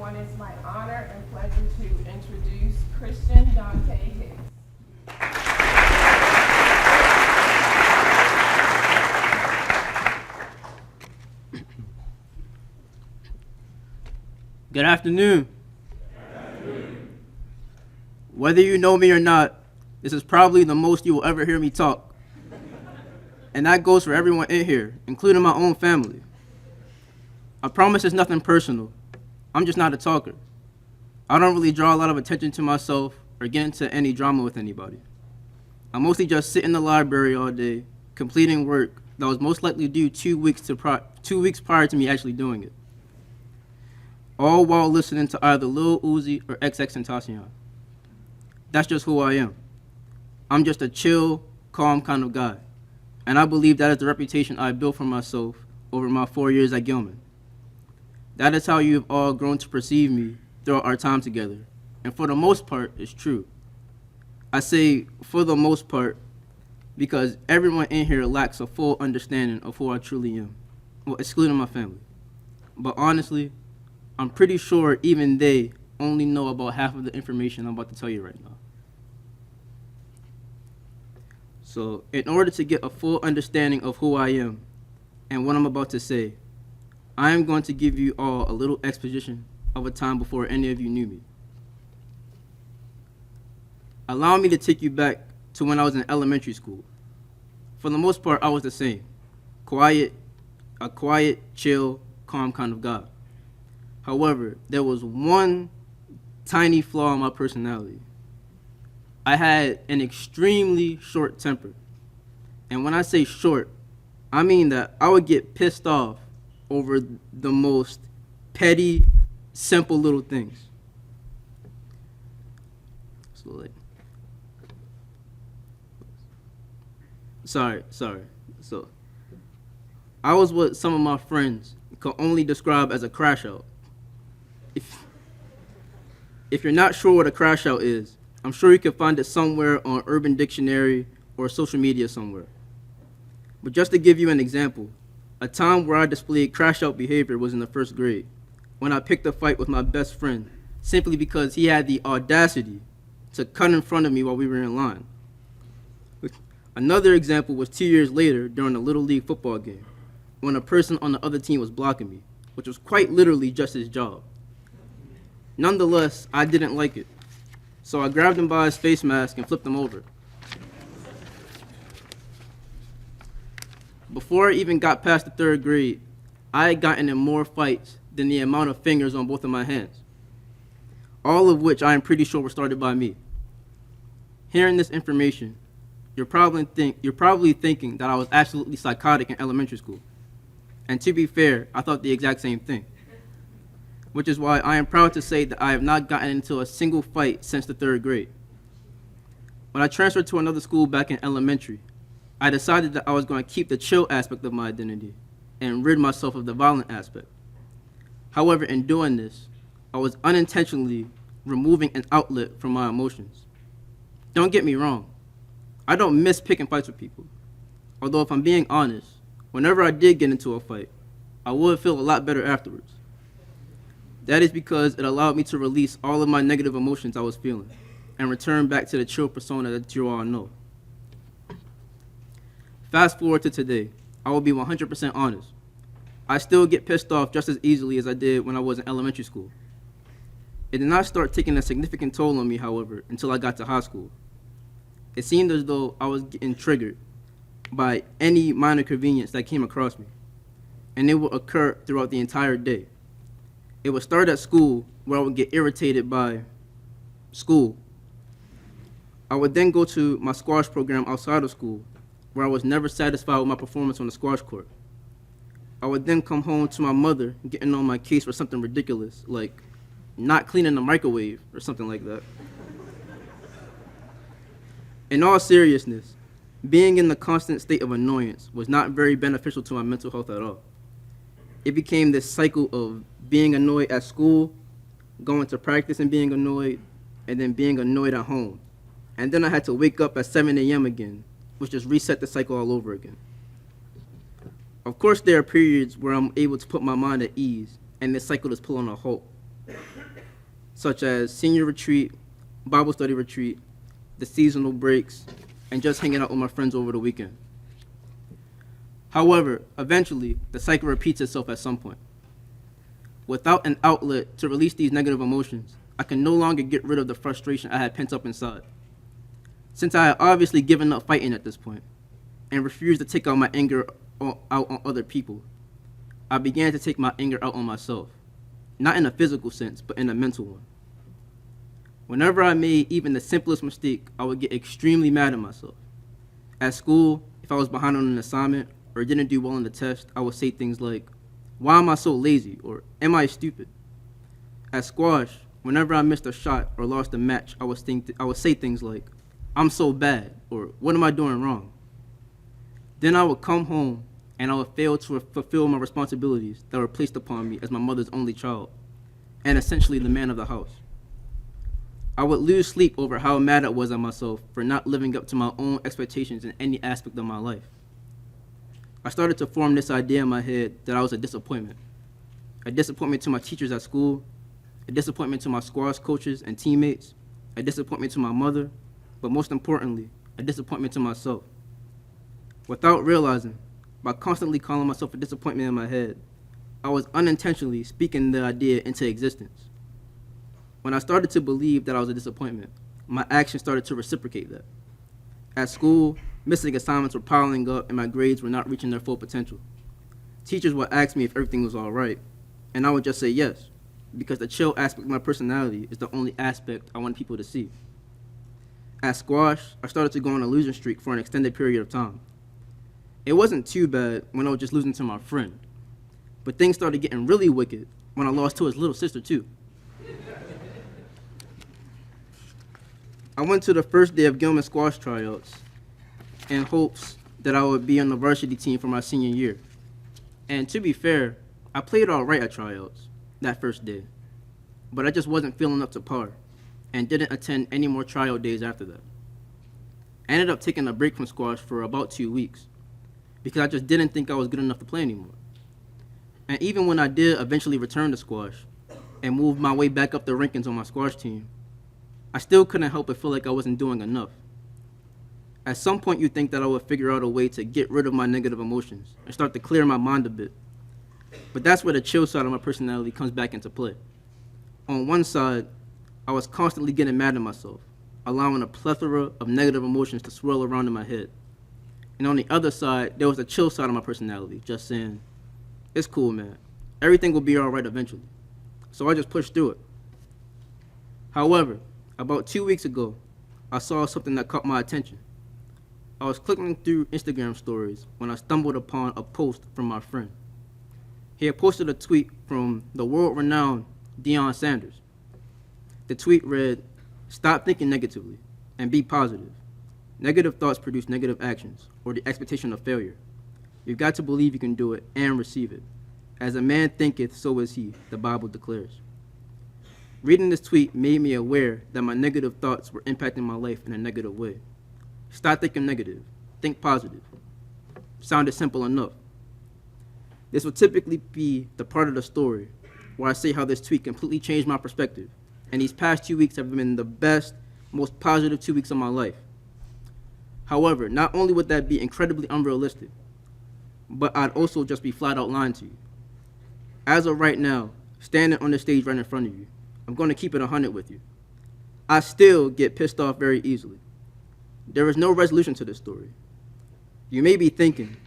everyone, it's my honor and pleasure to introduce Christian Dante Hicks. Good afternoon. Whether you know me or not, this is probably the most you will ever hear me talk. And that goes for everyone in here, including my own family. I promise it's nothing personal. I'm just not a talker. I don't really draw a lot of attention to myself or get into any drama with anybody. I mostly just sit in the library all day, completing work that was most likely due 2 weeks prior to me actually doing it. All while listening to either Lil Uzi or XXXTentacion. That's just who I am. I'm just a chill, calm kind of guy. And I believe that is the reputation I built for myself over my 4 years at Gilman. That is how you have all grown to perceive me throughout our time together. And for the most part, it's true. I say for the most part because everyone in here lacks a full understanding of who I truly am. Well, excluding my family. But honestly, I'm pretty sure even they only know about half of the information I'm about to tell you right now. So, in order to get a full understanding of who I am and what I'm about to say, I am going to give you all a little exposition of a time before any of you knew me. Allow me to take you back to when I was in elementary school. For the most part, I was the same. A quiet, chill, calm kind of guy. However, there was one tiny flaw in my personality. I had an extremely short temper. And when I say short, I mean that I would get pissed off over the most petty, simple little things. Sorry. So, I was what some of my friends could only describe as a crash out. If you're not sure what a crash out is, I'm sure you can find it somewhere on Urban Dictionary or social media somewhere. But just to give you an example, a time where I displayed crash out behavior was in the first grade, when I picked a fight with my best friend, simply because he had the audacity to cut in front of me while we were in line. Another example was 2 years later during a Little League football game, when a person on the other team was blocking me, which was quite literally just his job. Nonetheless, I didn't like it. So I grabbed him by his face mask and flipped him over. Before I even got past the third grade, I had gotten in more fights than the amount of fingers on both of my hands. All of which I am pretty sure were started by me. Hearing this information, you're probably thinking that I was absolutely psychotic in elementary school. And to be fair, I thought the exact same thing. Which is why I am proud to say that I have not gotten into a single fight since the third grade. When I transferred to another school back in elementary, I decided that I was going to keep the chill aspect of my identity and rid myself of the violent aspect. However, in doing this, I was unintentionally removing an outlet from my emotions. Don't get me wrong, I don't miss picking fights with people. Although if I'm being honest, whenever I did get into a fight, I would feel a lot better afterwards. That is because it allowed me to release all of my negative emotions I was feeling and return back to the chill persona that you all know. Fast forward to today, I will be 100% honest. I still get pissed off just as easily as I did when I was in elementary school. It did not start taking a significant toll on me, however, until I got to high school. It seemed as though I was getting triggered by any minor convenience that came across me, and it would occur throughout the entire day. It would start at school, where I would get irritated by school. I would then go to my squash program outside of school, where I was never satisfied with my performance on the squash court. I would then come home to my mother getting on my case for something ridiculous, like not cleaning the microwave or something like that. In all seriousness, being in the constant state of annoyance was not very beneficial to my mental health at all. It became this cycle of being annoyed at school, going to practice and being annoyed, and then being annoyed at home. And then I had to wake up at 7 a.m. again, which just reset the cycle all over again. Of course, there are periods where I'm able to put my mind at ease, and this cycle is put on a halt. such as senior retreat, Bible study retreat, the seasonal breaks, and just hanging out with my friends over the weekend. However, eventually, the cycle repeats itself at some point. Without an outlet to release these negative emotions, I can no longer get rid of the frustration I had pent up inside. Since I had obviously given up fighting at this point and refused to take out my anger out on other people, I began to take my anger out on myself, not in a physical sense, but in a mental one. Whenever I made even the simplest mistake, I would get extremely mad at myself. At school, if I was behind on an assignment or didn't do well on the test, I would say things like, "Why am I so lazy?" or "Am I stupid?" At squash, whenever I missed a shot or lost a match, I would say things like, "I'm so bad," or "What am I doing wrong?" Then I would come home and I would fail to fulfill my responsibilities that were placed upon me as my mother's only child, and essentially the man of the house. I would lose sleep over how mad I was at myself for not living up to my own expectations in any aspect of my life. I started to form this idea in my head that I was a disappointment to my teachers at school, a disappointment to my squash coaches and teammates, a disappointment to my mother, but most importantly, a disappointment to myself. Without realizing, by constantly calling myself a disappointment in my head, I was unintentionally speaking the idea into existence. When I started to believe that I was a disappointment, my actions started to reciprocate that. At school, missing assignments were piling up and my grades were not reaching their full potential. Teachers would ask me if everything was all right, and I would just say yes, because the chill aspect of my personality is the only aspect I want people to see. At squash, I started to go on a losing streak for an extended period of time. It wasn't too bad when I was just losing to my friend, but things started getting really wicked when I lost to his little sister too. I went to the first day of Gilman squash tryouts in hopes that I would be on the varsity team for my senior year. And to be fair, I played all right at tryouts that first day, but I just wasn't feeling up to par and didn't attend any more tryout days after that. I ended up taking a break from squash for about 2 weeks because I just didn't think I was good enough to play anymore. And even when I did eventually return to squash and move my way back up the rankings on my squash team, I still couldn't help but feel like I wasn't doing enough. At some point, you think that I would figure out a way to get rid of my negative emotions and start to clear my mind a bit. But that's where the chill side of my personality comes back into play. On one side, I was constantly getting mad at myself, allowing a plethora of negative emotions to swirl around in my head. And on the other side, there was the chill side of my personality, just saying, "It's cool, man. Everything will be all right eventually." So I just pushed through it. However, about 2 weeks ago, I saw something that caught my attention. I was clicking through Instagram stories when I stumbled upon a post from my friend. He had posted a tweet from the world-renowned Deion Sanders. The tweet read, "Stop thinking negatively and be positive. Negative thoughts produce negative actions or the expectation of failure. You've got to believe you can do it and receive it. As a man thinketh, so is he," the Bible declares. Reading this tweet made me aware that my negative thoughts were impacting my life in a negative way. Stop thinking negative. Think positive. Sounded simple enough. This will typically be the part of the story where I say how this tweet completely changed my perspective, and these past 2 weeks have been the best, most positive 2 weeks of my life. However, not only would that be incredibly unrealistic, but I'd also just be flat out lying to you. As of right now, standing on the stage right in front of you, I'm going to keep it 100 with you. I still get pissed off very easily. There is no resolution to this story. You may be thinking,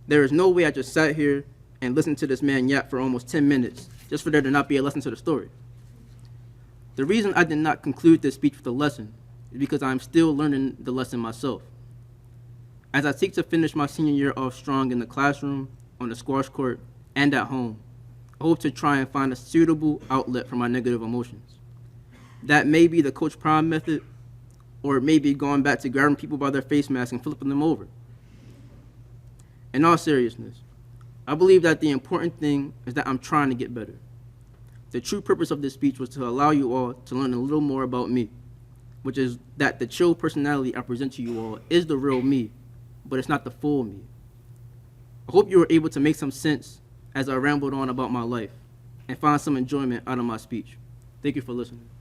there is no way I just sat here and listened to this man yap for almost 10 minutes just for there to not be a lesson to the story. The reason I did not conclude this speech with a lesson is because I'm still learning the lesson myself. As I seek to finish my senior year off strong in the classroom, on the squash court, and at home, I hope to try and find a suitable outlet for my negative emotions. That may be the Coach Prime method, or it may be going back to grabbing people by their face mask and flipping them over. In all seriousness, I believe that the important thing is that I'm trying to get better. The true purpose of this speech was to allow you all to learn a little more about me, which is that the chill personality I present to you all is the real me, but it's not the full me. I hope you were able to make some sense as I rambled on about my life and find some enjoyment out of my speech. Thank you for listening.